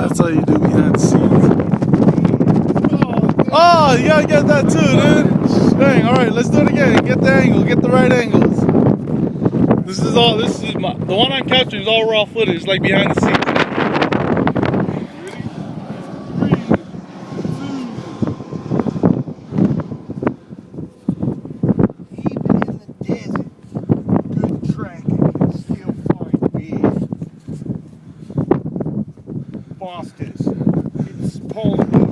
That's all you do behind the scenes. Oh, you gotta get that too, dude. Dang, alright, let's do it again. Get the angle, get the right angles. This is the one I'm capturing is all raw footage, like behind the scenes. Fastest. It's Paul.